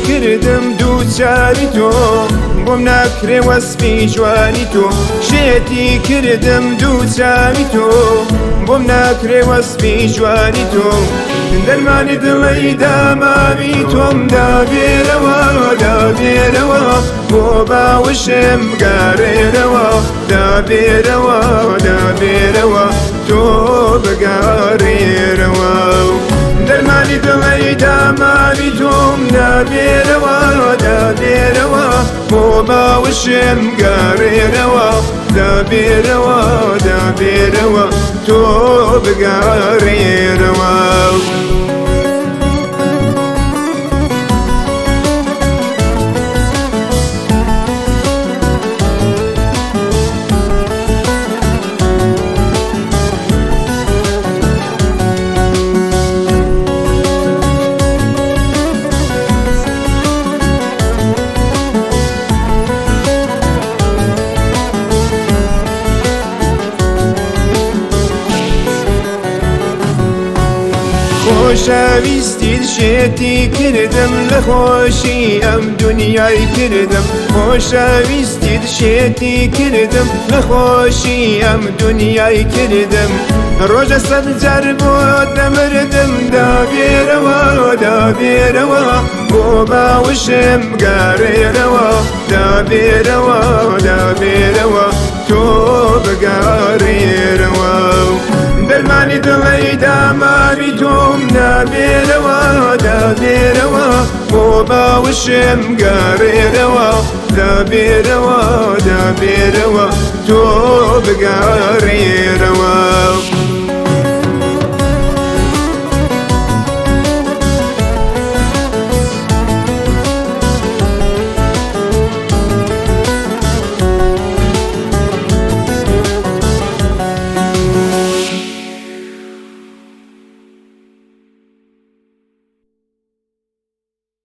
کردم دووچاری تۆ بۆم ناکرێ وەسفی جوانی تۆ شێتی کردم دووچاری تۆ بۆم ناکرێ وەسفی جوانی تۆ دەرمانی دڵی داماوی تۆم دابێرەوە دابێرەوە بۆ باوشم بگارێرەوە دابێرەوە دابێرەوە تۆ بگارێرەوە دەرمانی دڵی داماوی تۆم دابێرەوە دابێرەوە بۆ باوشم بگارێرەوە دابێرەوە دابێرەوە تۆ بگارێرەوە خۆشەویستی شێتی کردم لە خۆشی ئەم دنیای کردم خۆشەویستی شێتی کردم لە خۆشی ئەم دنیای کردم ڕۆژە سەد جار بۆ دەمردم دابێرەوە دابێرەوە بۆ باوشم بگارێرەوە دابێرەوە دابێرەوە تۆ بگارێرەوە دەرمانی دڵی داماوی تۆم دابێرەوە دابێرەوە بۆ باوشم بگارێرەوە دابێرەوە دابێرەوە تۆ بگارێرەوە